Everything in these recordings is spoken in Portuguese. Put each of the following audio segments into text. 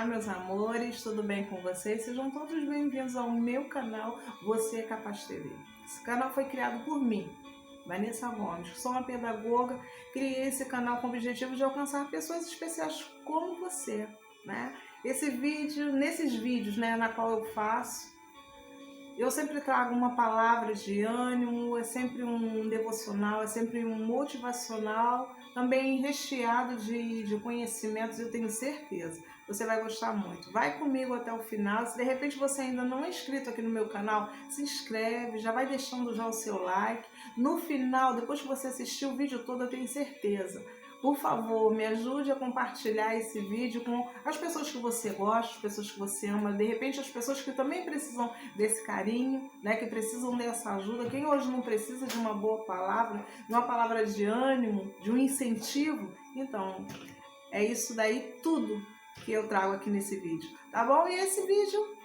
meus amores, tudo bem com vocês? Sejam todos bem-vindos ao meu canal Você é Capaz TV. Esse canal foi criado por mim, Vanessa Gomes. Sou uma pedagoga, criei esse canal com o objetivo de alcançar pessoas especiais como você, né? Nesses vídeos, né, na qual eu faço, eu sempre trago uma palavra de ânimo, é sempre um devocional, é sempre um motivacional, também recheado de conhecimentos, eu tenho certeza. Você vai gostar muito. Vai comigo até o final. Se de repente você ainda não é inscrito aqui no meu canal, se inscreve, já vai deixando já o seu like. No final, depois que você assistir o vídeo todo, eu tenho certeza. Por favor, me ajude a compartilhar esse vídeo com as pessoas que você gosta, as pessoas que você ama, de repente as pessoas que também precisam desse carinho, né, que precisam dessa ajuda. Quem hoje não precisa de uma boa palavra, de uma palavra de ânimo, de um incentivo? Então, é isso daí tudo que eu trago aqui nesse vídeo, tá bom? E esse vídeo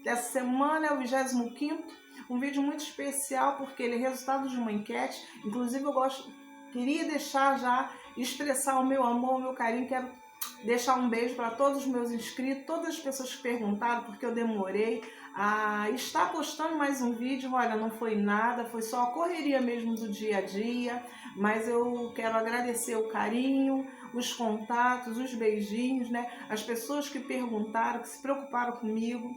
dessa semana é o 25º, um vídeo muito especial porque ele é resultado de uma enquete. Inclusive queria deixar já, expressar o meu amor, o meu carinho, quero deixar um beijo para todos os meus inscritos, todas as pessoas que perguntaram, porque eu demorei a estar postando mais um vídeo. Olha, não foi nada, foi só a correria mesmo do dia a dia, mas eu quero agradecer o carinho, os contatos, os beijinhos, né? As pessoas que perguntaram, que se preocuparam comigo.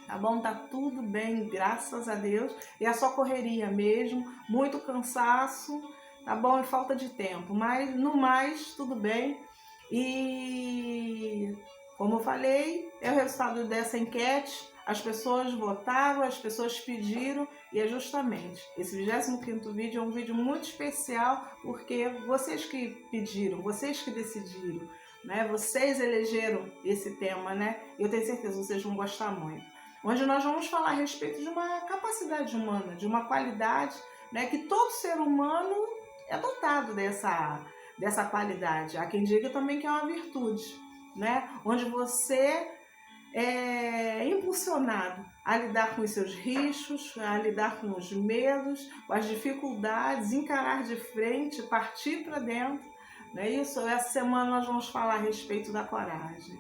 Tá bom? Tá tudo bem, graças a Deus. E é só correria mesmo, muito cansaço, tá bom? E falta de tempo, mas no mais, tudo bem. E como eu falei, é o resultado dessa enquete. As pessoas votaram, as pessoas pediram, e é justamente esse 25º vídeo é um vídeo muito especial, porque vocês que pediram, vocês que decidiram, né? Vocês elegeram esse tema, né? Eu tenho certeza que vocês vão gostar muito. Onde nós vamos falar a respeito de uma capacidade humana, de uma qualidade, né, que todo ser humano é dotado dessa qualidade. Há quem diga também que é uma virtude, né, onde você é impulsionado a lidar com os seus riscos, a lidar com os medos, com as dificuldades, encarar de frente, partir para dentro. Não é isso? Essa semana nós vamos falar a respeito da coragem.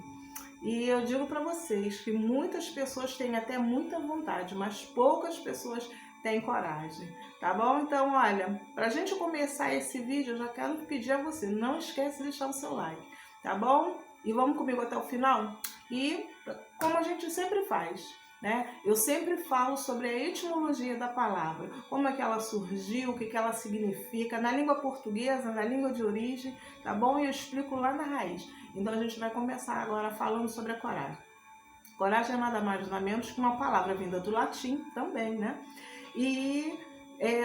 E eu digo para vocês que muitas pessoas têm até muita vontade, mas poucas pessoas têm coragem, tá bom? Então, olha, pra gente começar esse vídeo, eu já quero pedir a você, não esquece de deixar o seu like, tá bom? E vamos comigo até o final? E como a gente sempre faz, né? Eu sempre falo sobre a etimologia da palavra, como é que ela surgiu, o que ela significa, na língua portuguesa, na língua de origem, tá bom? E eu explico lá na raiz. Então a gente vai começar agora falando sobre a coragem. Coragem é nada mais nada menos que uma palavra vinda do latim também, né? E é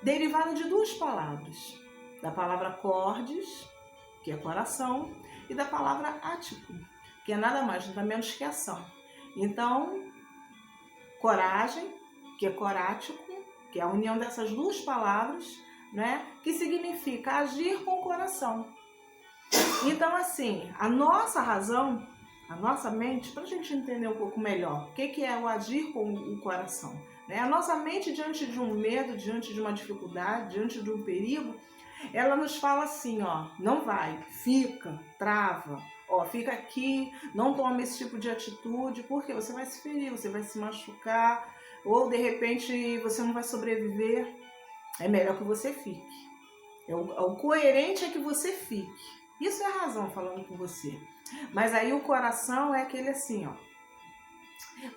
derivada de duas palavras, da palavra cordis, que é coração, e da palavra ático, que é nada mais nada menos que ação. Então, coragem, que é corático, que é a união dessas duas palavras, né, que significa agir com o coração. Então, assim, a nossa razão, a nossa mente, para a gente entender um pouco melhor o que é o agir com o coração, né? A nossa mente, diante de um medo, diante de uma dificuldade, diante de um perigo, ela nos fala assim, ó, não vai, fica, trava, ó, fica aqui, não toma esse tipo de atitude, porque você vai se ferir, você vai se machucar, ou de repente você não vai sobreviver. É melhor que você fique. O coerente é que você fique. Isso é a razão falando com você. Mas aí o coração é aquele assim, ó.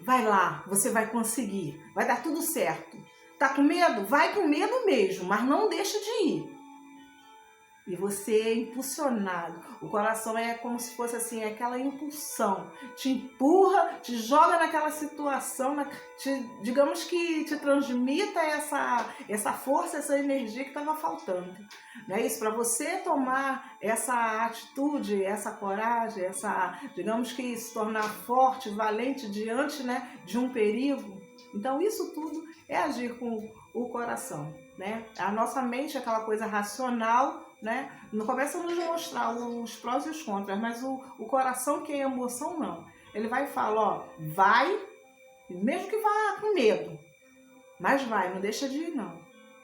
Vai lá, você vai conseguir, vai dar tudo certo. Tá com medo? Vai com medo mesmo, mas não deixa de ir. E você é impulsionado. O coração é como se fosse assim, aquela impulsão. Te empurra, te joga naquela situação, digamos que te transmita essa força, essa energia que estava faltando. Não é isso? Para você tomar essa atitude, essa coragem, digamos que se tornar forte, valente diante, né, de um perigo. Então isso tudo é agir com o coração, né? A nossa mente é aquela coisa racional, né? Não começa a nos mostrar os prós e os contras, mas o coração, que é a emoção, não. Ele vai e fala, ó, vai, mesmo que vá com medo, mas vai, não deixa de ir não,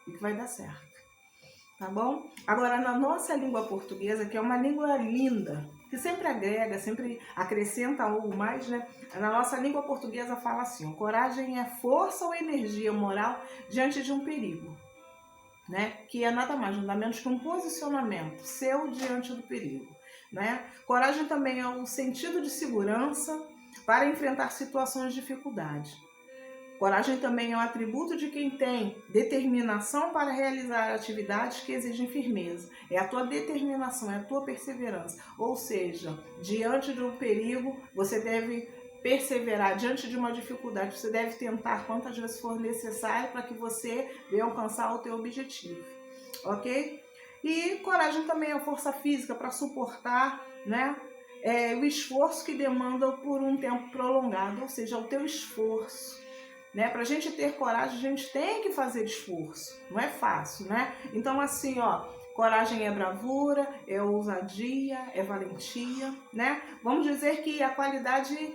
e que vai dar certo, tá bom? Agora, na nossa língua portuguesa, que é uma língua linda, que sempre agrega, sempre acrescenta algo mais, né? Na nossa língua portuguesa fala assim, coragem é força ou energia moral diante de um perigo, né? Que é nada mais, nada menos que um posicionamento seu diante do perigo, né? Coragem também é um sentido de segurança para enfrentar situações de dificuldade. Coragem também é um atributo de quem tem determinação para realizar atividades que exigem firmeza. É a tua determinação, é a tua perseverança. Ou seja, diante de um perigo, você deve perseverar. Diante de uma dificuldade, você deve tentar quantas vezes for necessário para que você venha alcançar o teu objetivo. Ok? E coragem também é a força física para suportar, né? O esforço que demanda por um tempo prolongado, ou seja, o teu esforço. Né? Para a gente ter coragem, a gente tem que fazer esforço, não é fácil, né? Então, assim, ó, coragem é bravura, é ousadia, é valentia, né? Vamos dizer que a coragem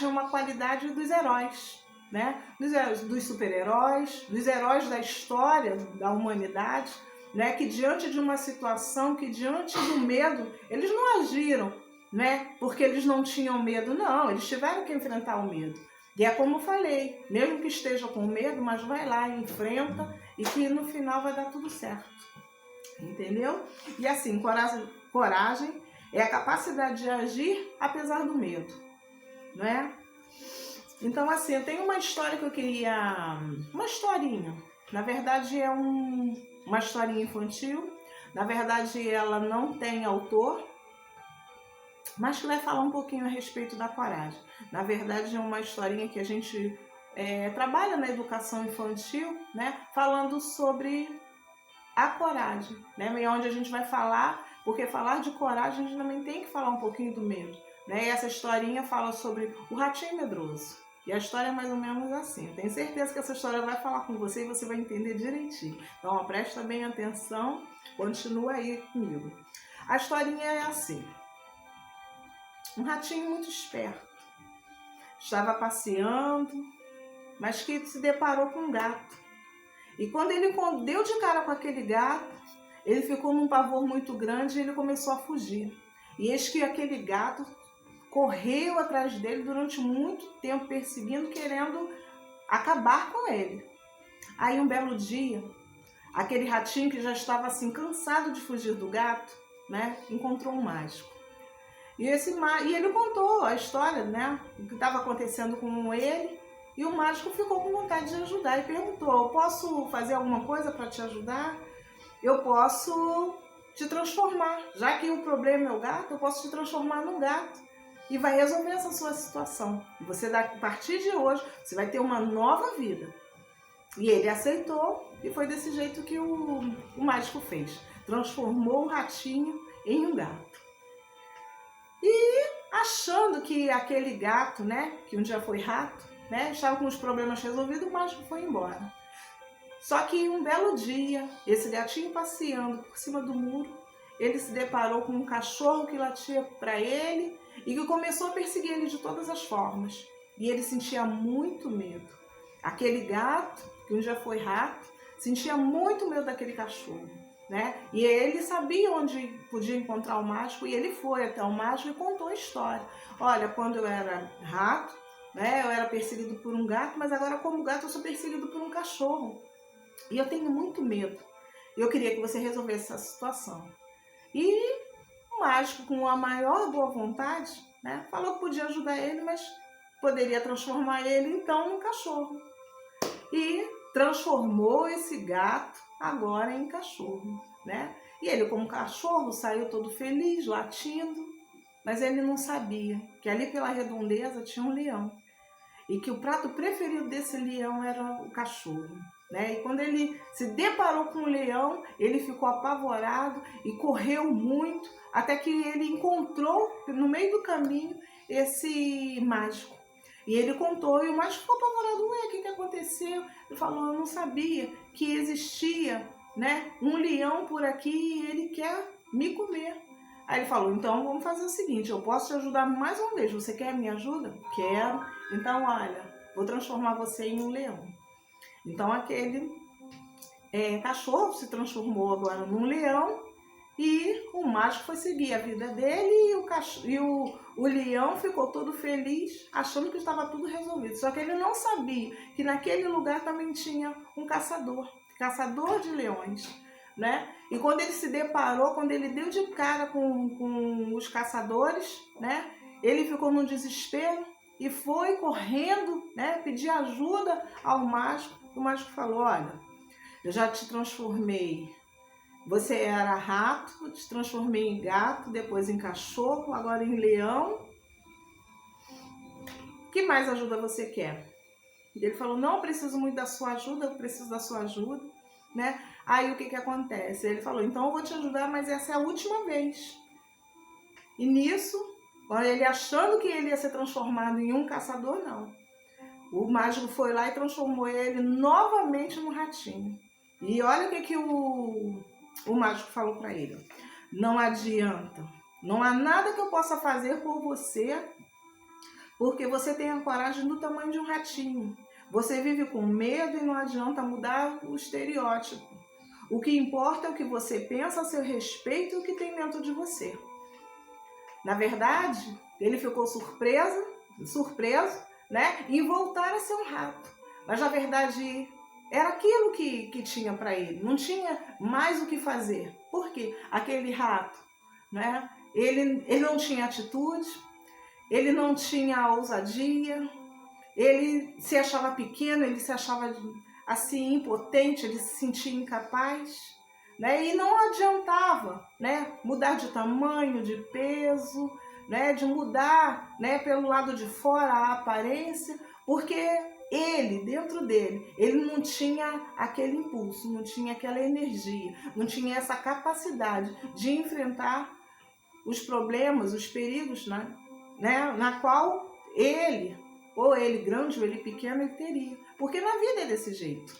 é uma qualidade dos heróis, né? Dos super-heróis, dos heróis da história da humanidade, né? Que diante de uma situação, que diante do medo, eles não agiram, né? Porque eles não tinham medo, não, eles tiveram que enfrentar o medo. E é como eu falei, mesmo que esteja com medo, mas vai lá e enfrenta e que no final vai dar tudo certo. Entendeu? E assim, coragem é a capacidade de agir apesar do medo, não é? Então assim, eu tenho uma história que eu queria... Uma historinha. Na verdade é uma historinha infantil. Na verdade ela não tem autor, mas que vai falar um pouquinho a respeito da coragem. Na verdade, é uma historinha que a gente trabalha na educação infantil, né, falando sobre a coragem, né, e onde a gente vai falar, porque falar de coragem a gente também tem que falar um pouquinho do medo, né, e essa historinha fala sobre o ratinho medroso. E a história é mais ou menos assim. Eu tenho certeza que essa história vai falar com você e você vai entender direitinho. Então, ó, presta bem atenção, continua aí comigo. A historinha é assim. Um ratinho muito esperto estava passeando, mas que se deparou com um gato. E quando ele deu de cara com aquele gato, ele ficou num pavor muito grande e ele começou a fugir. E eis que aquele gato correu atrás dele durante muito tempo, perseguindo, querendo acabar com ele. Aí um belo dia, aquele ratinho que já estava assim cansado de fugir do gato, né, encontrou um mágico. E ele contou a história, né, o que estava acontecendo com ele, e o mágico ficou com vontade de ajudar e perguntou: eu posso fazer alguma coisa para te ajudar? Eu posso te transformar, já que o problema é o gato, eu posso te transformar num gato e vai resolver essa sua situação. E você, a partir de hoje, você vai ter uma nova vida. E ele aceitou e foi desse jeito que o mágico fez. Transformou o ratinho em um gato. E achando que aquele gato, né, que um dia foi rato, né, estava com os problemas resolvidos, o mágico foi embora. Só que um belo dia, esse gatinho passeando por cima do muro, ele se deparou com um cachorro que latia para ele e que começou a perseguir ele de todas as formas. E ele sentia muito medo. Aquele gato, que um dia foi rato, sentia muito medo daquele cachorro, né? E ele sabia onde podia encontrar o mágico e ele foi até o mágico e contou a história. Olha, quando eu era rato, né, eu era perseguido por um gato, mas agora como gato eu sou perseguido por um cachorro. E eu tenho muito medo. Eu queria que você resolvesse essa situação. E o mágico, com a maior boa vontade, né, falou que podia ajudar ele, mas poderia transformar ele então num cachorro. E transformou esse gato agora em cachorro, né? E ele, como cachorro, saiu todo feliz, latindo, mas ele não sabia que ali pela redondeza tinha um leão. E que o prato preferido desse leão era o cachorro, né? E quando ele se deparou com o leão, ele ficou apavorado e correu muito, até que ele encontrou, no meio do caminho, esse mágico. E ele contou, e o mágico ficou apavorado. Ué, o que aconteceu? Ele falou: eu não sabia que existia, né, um leão por aqui e ele quer me comer. Aí ele falou: então vamos fazer o seguinte, eu posso te ajudar mais uma vez, você quer minha ajuda? Quero. Então olha, vou transformar você em um leão. Então aquele cachorro se transformou agora num leão E o mágico foi seguir a vida dele e o leão ficou todo feliz, achando que estava tudo resolvido. Só que ele não sabia que naquele lugar também tinha um caçador de leões, né? E quando ele se deparou, quando ele deu de cara com os caçadores, né? Ele ficou no desespero e foi correndo, né? Pedir ajuda ao mágico. O mágico falou: olha, eu já te transformei. Você era rato, te transformei em gato, depois em cachorro, agora em leão. Que mais ajuda você quer? E ele falou: não, eu preciso muito da sua ajuda, eu preciso da sua ajuda, né? Aí o que acontece? Ele falou: então eu vou te ajudar, mas essa é a última vez. E nisso, ele achando que ele ia ser transformado em um caçador, não. O mágico foi lá e transformou ele novamente num ratinho. E olha o que o mágico falou para ele: não adianta, não há nada que eu possa fazer por você, porque você tem a coragem do tamanho de um ratinho. Você vive com medo e não adianta mudar o estereótipo. O que importa é o que você pensa a seu respeito e o que tem dentro de você. Na verdade, ele ficou surpreso, né, em voltar a ser um rato. Mas na verdade era aquilo que tinha para ele, não tinha mais o que fazer. Por quê? Aquele rato, né, ele não tinha atitude, ele não tinha ousadia, ele se achava pequeno, ele se achava assim impotente, ele se sentia incapaz, né? E não adiantava, né, mudar de tamanho, de peso, né, de mudar, né, pelo lado de fora a aparência, porque ele, dentro dele, ele não tinha aquele impulso, não tinha aquela energia, não tinha essa capacidade de enfrentar os problemas, os perigos, né, na qual ele, ou ele grande ou ele pequeno, ele teria. Porque na vida é desse jeito.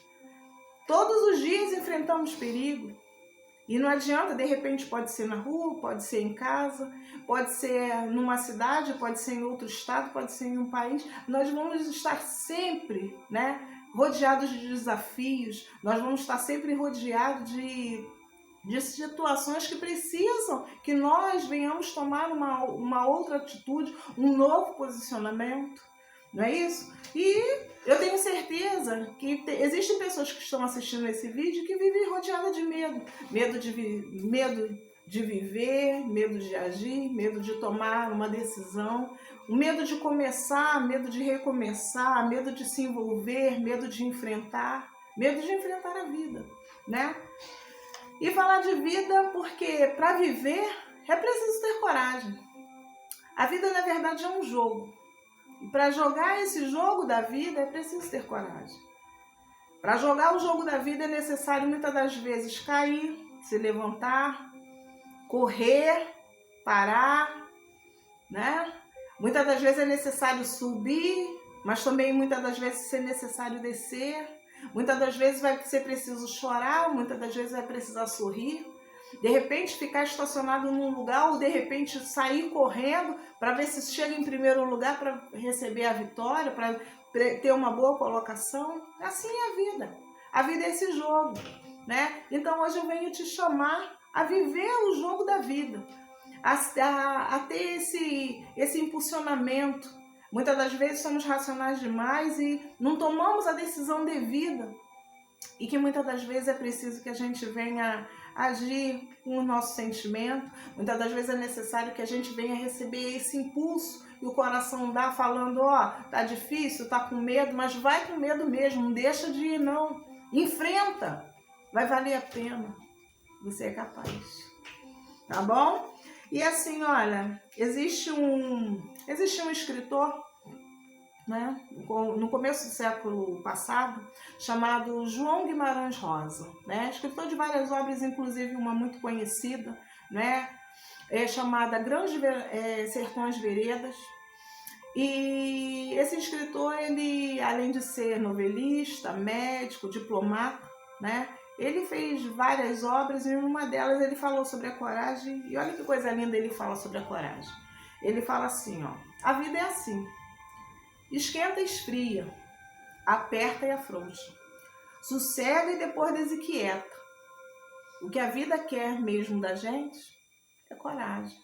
Todos os dias enfrentamos perigo. E não adianta, de repente pode ser na rua, pode ser em casa, pode ser numa cidade, pode ser em outro estado, pode ser em um país. Nós vamos estar sempre, né, rodeados de desafios, nós vamos estar sempre rodeados de situações que precisam que nós venhamos tomar uma outra atitude, um novo posicionamento, não é isso? E eu tenho certeza que existem pessoas que estão assistindo esse vídeo que vivem rodeadas de medo, medo de viver, medo de agir, medo de tomar uma decisão, medo de começar, medo de recomeçar, medo de se envolver, medo de enfrentar a vida, né? E falar de vida porque para viver é preciso ter coragem. A vida, na verdade, é um jogo. E para jogar esse jogo da vida é preciso ter coragem. Para jogar o jogo da vida é necessário muitas das vezes cair, se levantar, correr, parar, né? Muitas das vezes é necessário subir, mas também muitas das vezes é necessário descer. Muitas das vezes vai ser preciso chorar, muitas das vezes vai precisar sorrir. De repente ficar estacionado num lugar ou de repente sair correndo para ver se chega em primeiro lugar para receber a vitória, para ter uma boa colocação. Assim é a vida. A vida é esse jogo, né? Então hoje eu venho te chamar a viver o jogo da vida, a ter esse impulsionamento. Muitas das vezes somos racionais demais e não tomamos a decisão devida. E que muitas das vezes é preciso que a gente venha agir com o nosso sentimento. Muitas das vezes é necessário que a gente venha receber esse impulso e o coração dá falando: ó, tá difícil, tá com medo, mas vai com medo mesmo, não deixa de ir não. Enfrenta, vai valer a pena. Você é capaz. Tá bom? E assim, olha, existe um escritor, né, no começo do século passado, chamado João Guimarães Rosa, né, escritor de várias obras, inclusive uma muito conhecida, né, chamada Grandes Sertões Veredas. E esse escritor, ele, além de ser novelista, médico, diplomata, né, ele fez várias obras e em uma delas ele falou sobre a coragem. E olha que coisa linda ele fala sobre a coragem. Ele fala assim, ó: a vida é assim, esquenta e esfria, aperta e afrouxa, sossega e depois desinquieta, O que a vida quer mesmo da gente é coragem,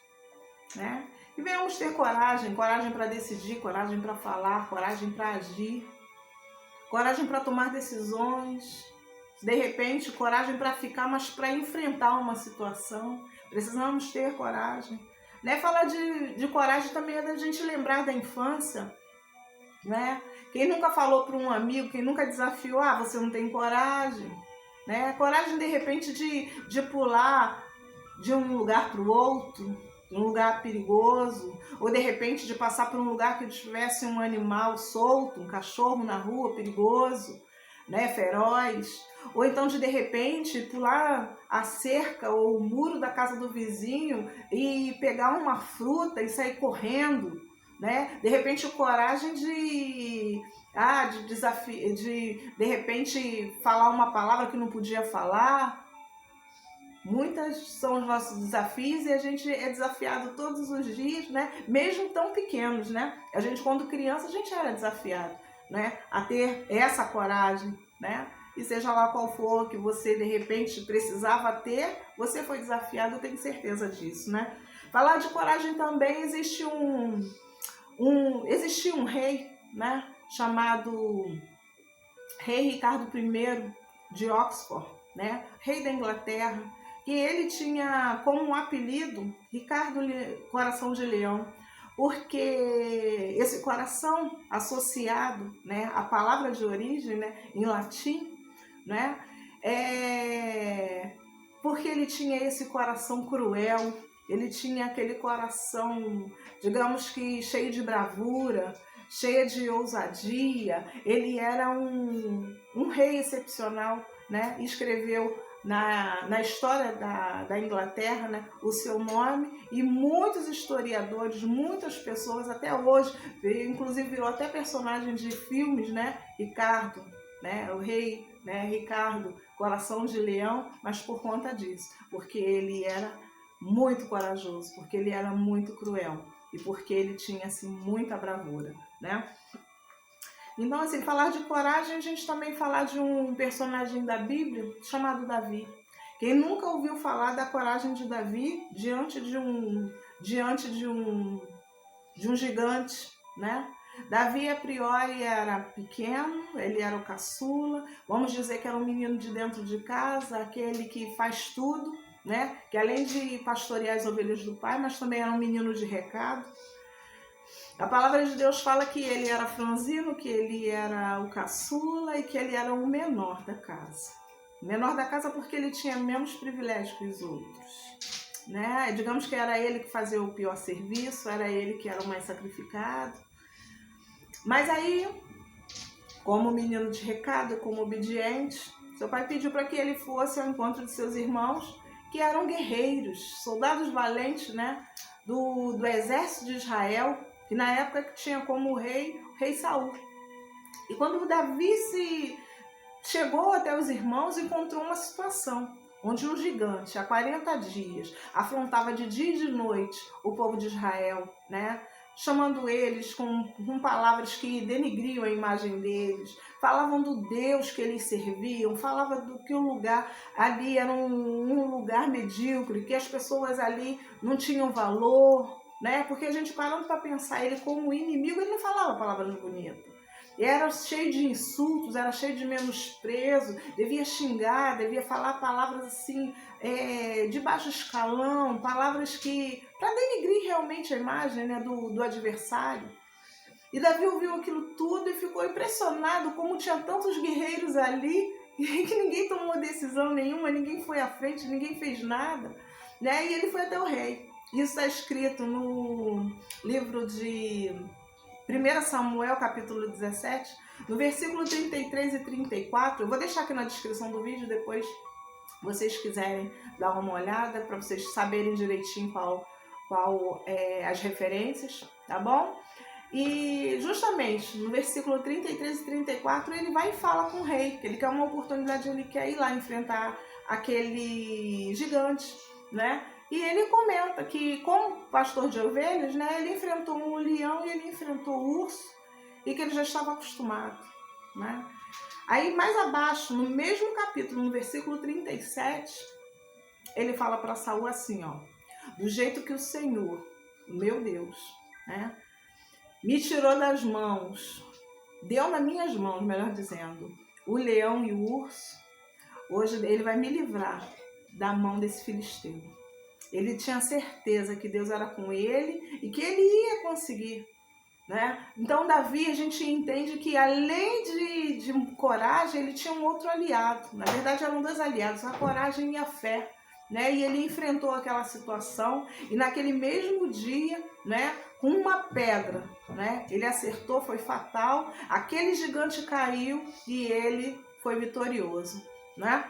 né? E venhamos ter coragem, coragem para decidir, coragem para falar, coragem para agir, coragem para tomar decisões, de repente, coragem para ficar, mas para enfrentar uma situação. Precisamos ter coragem. Né? Falar de coragem também é da gente lembrar da infância, né? Quem nunca falou para um amigo, quem nunca desafiou, você não tem coragem, né? Coragem de repente de pular de um lugar para o outro, de um lugar perigoso, ou de repente de passar por um lugar que tivesse um animal solto, um cachorro na rua perigoso, né, feroz, ou então de repente pular a cerca ou o muro da casa do vizinho e pegar uma fruta e sair correndo, né? De repente coragem de desafio, de repente falar uma palavra que não podia falar. Muitas são os nossos desafios e a gente é desafiado todos os dias, né? Mesmo tão pequenos, né? A gente, quando criança, a gente era desafiado, né? A ter essa coragem, né? E seja lá qual for que você, de repente, precisava ter, você foi desafiado, eu tenho certeza disso, né? Falar de coragem também, existia um rei, né? Chamado Rei Ricardo I de Oxford, né? Rei da Inglaterra, que ele tinha como apelido Ricardo Coração de Leão, porque esse coração associado, né, à palavra de origem, né, em latim, né, porque ele tinha esse coração cruel, ele tinha aquele coração, digamos que cheio de bravura, cheia de ousadia. Ele era um rei excepcional, né? Escreveu na história da Inglaterra, né, o seu nome, e muitos historiadores, muitas pessoas até hoje, inclusive virou até personagem de filmes, né? Ricardo, né? O rei, né? Ricardo, Coração de Leão, mas por conta disso, porque ele era muito corajoso, porque ele era muito cruel e porque ele tinha assim muita bravura, né? Então, assim, falar de coragem, a gente também falar de um personagem da Bíblia chamado Davi. Quem nunca ouviu falar da coragem de Davi diante de um gigante, né? Davi, a priori, era pequeno, ele era o caçula, vamos dizer que era um menino de dentro de casa, aquele que faz tudo, né? Que além de pastorear as ovelhas do pai, mas também era um menino de recado. A palavra de Deus fala que ele era franzino, que ele era o caçula e que ele era o menor da casa. O menor da casa porque ele tinha menos privilégio que os outros, né? Digamos que era ele que fazia o pior serviço, era ele que era o mais sacrificado. Mas aí, como menino de recado, como obediente, seu pai pediu para que ele fosse ao encontro de seus irmãos, que eram guerreiros, soldados valentes, né? Do exército de Israel, que na época tinha como rei o rei Saul. E quando Davi chegou até os irmãos, encontrou uma situação onde um gigante, há 40 dias, afrontava de dia e de noite o povo de Israel, né? Chamando eles com palavras que denigriam a imagem deles, falavam do Deus que eles serviam, falavam do que o lugar ali era um lugar medíocre, que as pessoas ali não tinham valor, né? Porque a gente parando para pensar ele como inimigo, ele não falava palavras bonitas. Era cheio de insultos, era cheio de menosprezo, devia xingar, devia falar palavras assim, de baixo escalão, palavras que para denigrir realmente a imagem, né, do adversário. E Davi ouviu aquilo tudo e ficou impressionado como tinha tantos guerreiros ali que ninguém tomou decisão nenhuma, ninguém foi à frente, ninguém fez nada, né? E ele foi até o rei. Isso está escrito no livro de 1 Samuel, capítulo 17, no versículo 33 e 34. Eu vou deixar aqui na descrição do vídeo, depois vocês quiserem dar uma olhada, para vocês saberem direitinho qual as referências, tá bom? E justamente no versículo 33 e 34, ele vai e fala com o rei, que ele quer uma oportunidade, ele quer ir lá enfrentar aquele gigante, né? E ele comenta que, como pastor de ovelhas, né, ele enfrentou um leão e ele enfrentou o urso, e que ele já estava acostumado, né? Aí, mais abaixo, no mesmo capítulo, no versículo 37, ele fala para Saul assim, ó: do jeito que o Senhor, o meu Deus, né, me tirou das mãos, deu nas minhas mãos, melhor dizendo, o leão e o urso, hoje ele vai me livrar da mão desse filisteu. Ele tinha certeza que Deus era com ele e que ele ia conseguir, né? Então Davi, a gente entende que além de coragem, ele tinha um outro aliado. Na verdade eram dois aliados, a coragem e a fé, né? E ele enfrentou aquela situação e naquele mesmo dia, né, com uma pedra, né, ele acertou, foi fatal, aquele gigante caiu e ele foi vitorioso, né?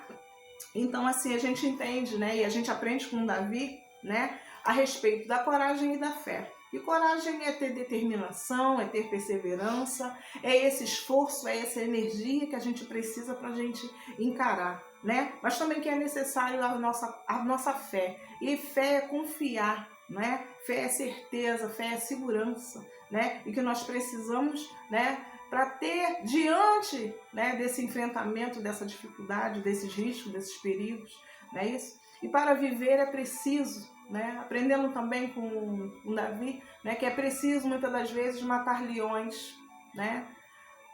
Então assim a gente entende, né, e a gente aprende com Davi, né, a respeito da coragem e da fé. E coragem é ter determinação, é ter perseverança, é esse esforço, é essa energia que a gente precisa para a gente encarar, né? Mas também que é necessário a nossa fé. E fé é confiar, né? Fé é certeza, fé é segurança, né? E que nós precisamos, né, para ter diante, né, desse enfrentamento, dessa dificuldade, desses riscos, desses perigos, não é isso? E para viver é preciso, né, aprendendo também com Davi, né, que é preciso muitas das vezes matar leões, né?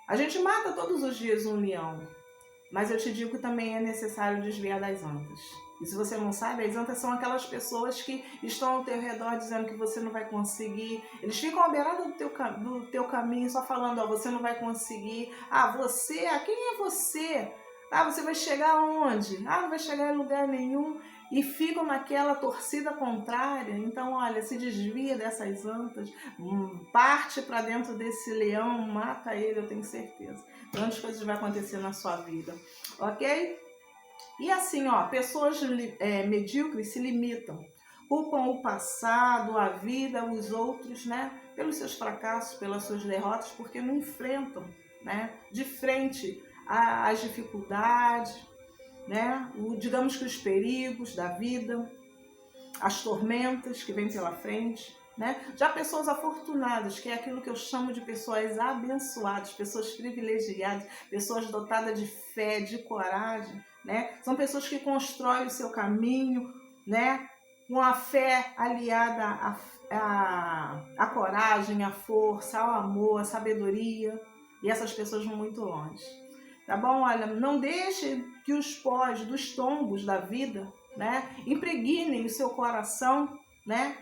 A gente mata todos os dias um leão, mas eu te digo que também é necessário desviar das antas. E se você não sabe, as antas são aquelas pessoas que estão ao teu redor dizendo que você não vai conseguir. Eles ficam à beirada do teu caminho só falando, ó, você não vai conseguir. Ah, você? Ah, quem é você? Ah, você vai chegar aonde? Ah, não vai chegar em lugar nenhum. E ficam naquela torcida contrária. Então, olha, se desvia dessas antas, parte para dentro desse leão, mata ele, eu tenho certeza. Grandes coisas vão acontecer na sua vida, ok? E assim, ó, pessoas medíocres se limitam, culpam o passado, a vida, os outros, né, pelos seus fracassos, pelas suas derrotas, porque não enfrentam, né, de frente as dificuldades, né, digamos que os perigos da vida, as tormentas que vêm pela frente, né? Já pessoas afortunadas, que é aquilo que eu chamo de pessoas abençoadas, pessoas privilegiadas, pessoas dotadas de fé, de coragem, né? São pessoas que constroem o seu caminho, né, com a fé aliada à coragem, à força, ao amor, à sabedoria, e essas pessoas vão muito longe. Tá bom? Olha, não deixe que os pós dos tombos da vida, né, impregnem o seu coração, né?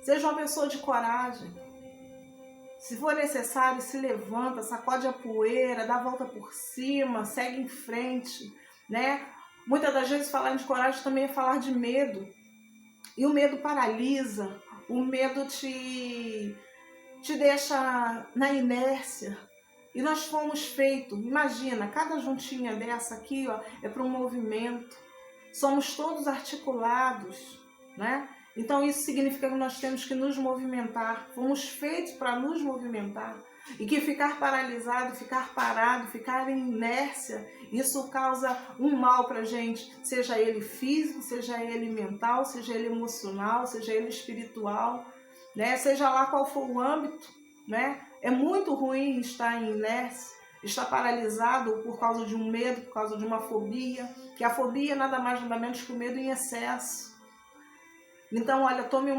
Seja uma pessoa de coragem. Se for necessário, se levanta, sacode a poeira, dá a volta por cima, segue em frente, né? Muitas das vezes falar de coragem também é falar de medo. E o medo paralisa, o medo te deixa na inércia. E nós fomos feitos, imagina, cada juntinha dessa aqui, ó, é para um movimento. Somos todos articulados, né? Então isso significa que nós temos que nos movimentar. Fomos feitos para nos movimentar. E que ficar paralisado, ficar parado, ficar em inércia, isso causa um mal para a gente, seja ele físico, seja ele mental, seja ele emocional, seja ele espiritual, né? Seja lá qual for o âmbito, né? É muito ruim estar em inércia, estar paralisado por causa de um medo, por causa de uma fobia, que a fobia é nada mais nada menos que o medo em excesso. Então, olha, tome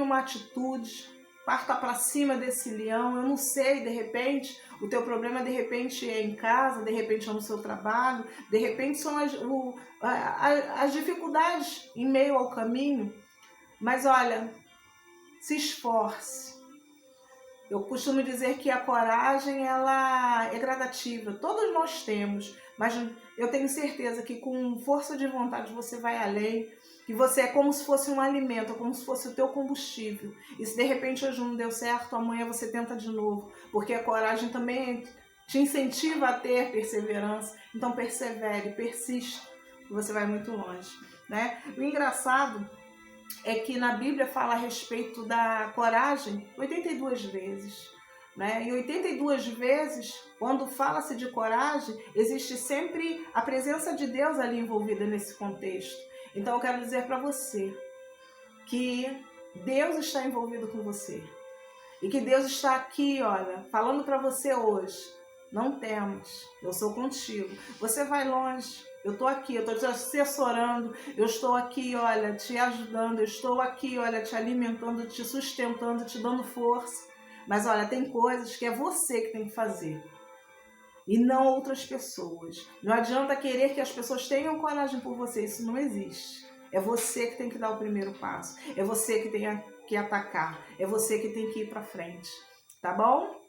uma atitude, parta para cima desse leão. Eu não sei, de repente, o teu problema de repente é em casa, de repente é no seu trabalho, de repente são as dificuldades em meio ao caminho. Mas olha, se esforce. Eu costumo dizer que a coragem, ela é gradativa, todos nós temos, mas eu tenho certeza que com força de vontade você vai além, que você é como se fosse um alimento, como se fosse o teu combustível. E se de repente hoje não deu certo, amanhã você tenta de novo, porque a coragem também te incentiva a ter perseverança. Então persevere, persista, que você vai muito longe, né? O engraçado é que na Bíblia fala a respeito da coragem 82 vezes, né? E 82 vezes, quando fala-se de coragem, existe sempre a presença de Deus ali envolvida nesse contexto. Então eu quero dizer para você que Deus está envolvido com você. E que Deus está aqui, olha, falando para você hoje, não temas, eu sou contigo. Você vai longe, eu estou aqui, eu estou te assessorando, eu estou aqui, olha, te ajudando, eu estou aqui, olha, te alimentando, te sustentando, te dando força. Mas olha, tem coisas que é você que tem que fazer e não outras pessoas. Não adianta querer que as pessoas tenham coragem por você, isso não existe. É você que tem que dar o primeiro passo, é você que tem que atacar, é você que tem que ir para frente, tá bom?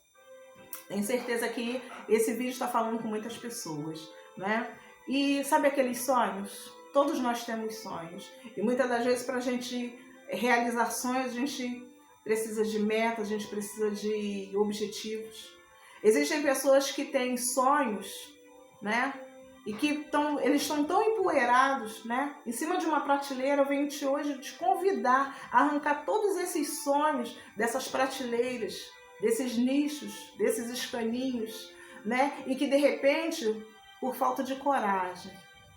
Tenho certeza que esse vídeo está falando com muitas pessoas, né? E sabe aqueles sonhos? Todos nós temos sonhos. E muitas das vezes, para a gente realizar sonhos, a gente precisa de metas, a gente precisa de objetivos. Existem pessoas que têm sonhos, né? E que eles estão tão empoeirados, né? Em cima de uma prateleira. Eu venho hoje te convidar a arrancar todos esses sonhos dessas prateleiras, desses nichos, desses escaninhos, né? E que de repente, por falta de coragem,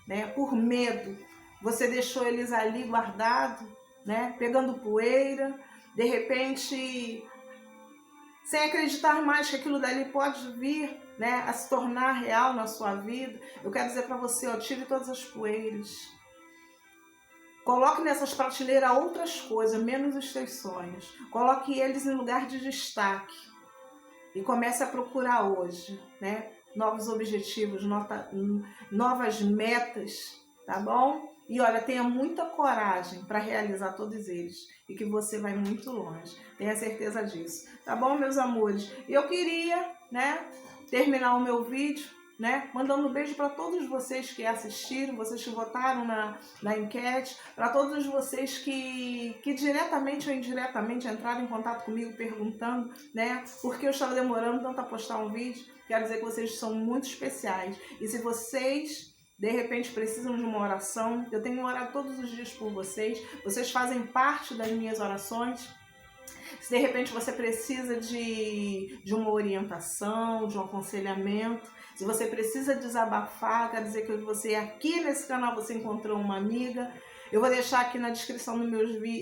né? Por medo, você deixou eles ali guardados, né? Pegando poeira, de repente, sem acreditar mais que aquilo dali pode vir, né, a se tornar real na sua vida. Eu quero dizer para você, ó, tire todas as poeiras. Coloque nessas prateleiras outras coisas, menos os seus sonhos. Coloque eles em lugar de destaque. E comece a procurar hoje, né, novos objetivos, novas metas, tá bom? E olha, tenha muita coragem para realizar todos eles e que você vai muito longe. Tenha certeza disso. Tá bom, meus amores? E eu queria, né, terminar o meu vídeo, né, mandando um beijo para todos vocês que assistiram, vocês que votaram na enquete, para todos vocês que diretamente ou indiretamente entraram em contato comigo perguntando, né, por que eu estava demorando tanto a postar um vídeo. Quero dizer que vocês são muito especiais. E se vocês de repente precisam de uma oração, eu tenho orado todos os dias por vocês, vocês fazem parte das minhas orações. Se de repente você precisa de uma orientação, de um aconselhamento, se você precisa desabafar, quer dizer que você aqui nesse canal você encontrou uma amiga, eu vou deixar aqui na descrição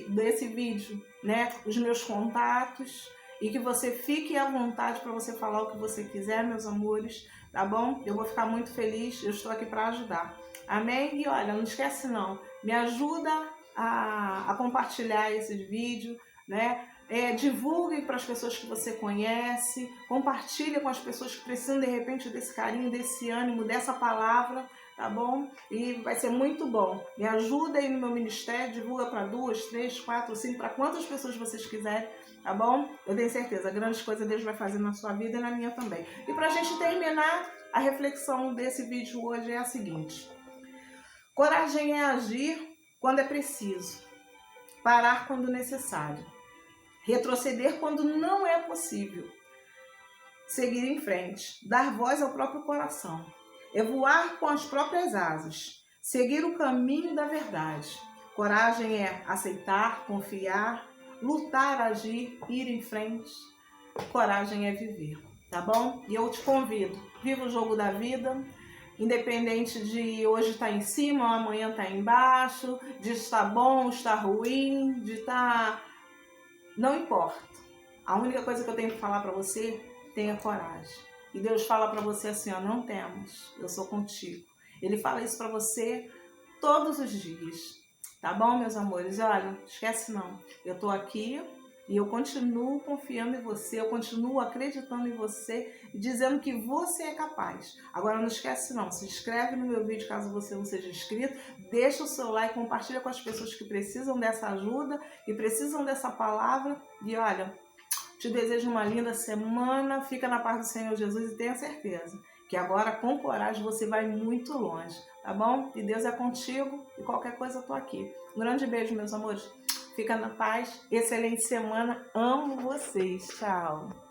desse vídeo, né, os meus contatos, e que você fique à vontade para você falar o que você quiser, meus amores, tá bom? Eu vou ficar muito feliz, eu estou aqui para ajudar. Amém? E olha, não esquece não, me ajuda a compartilhar esse vídeo, né? Divulgue para as pessoas que você conhece, compartilhe com as pessoas que precisam de repente desse carinho, desse ânimo, dessa palavra, tá bom? E vai ser muito bom. Me ajuda aí no meu ministério, divulga para 2, 3, 4, 5, para quantas pessoas vocês quiserem, tá bom? Eu tenho certeza, grandes coisas Deus vai fazer na sua vida e na minha também. E para a gente terminar, a reflexão desse vídeo hoje é a seguinte: coragem é agir quando é preciso, parar quando necessário, retroceder quando não é possível, seguir em frente, dar voz ao próprio coração, é voar com as próprias asas, seguir o caminho da verdade. Coragem é aceitar, confiar, lutar, agir, ir em frente. Coragem é viver, tá bom? E eu te convido, viva o jogo da vida, independente de hoje estar em cima ou amanhã estar embaixo, de estar bom, estar ruim, de estar... Não importa. A única coisa que eu tenho que falar para você, tenha coragem. E Deus fala para você assim, ó, não temas, eu sou contigo. Ele fala isso para você todos os dias. Tá bom, meus amores? E olha, esquece não. Eu tô aqui e eu continuo confiando em você, eu continuo acreditando em você e dizendo que você é capaz. Agora não esquece não, se inscreve no meu vídeo caso você não seja inscrito, deixa o seu like, compartilha com as pessoas que precisam dessa ajuda, que precisam dessa palavra. E olha, te desejo uma linda semana, fica na paz do Senhor Jesus e tenha certeza que agora com coragem você vai muito longe, tá bom? E Deus é contigo e qualquer coisa eu tô aqui. Um grande beijo, meus amores. Fica na paz, excelente semana, amo vocês, tchau!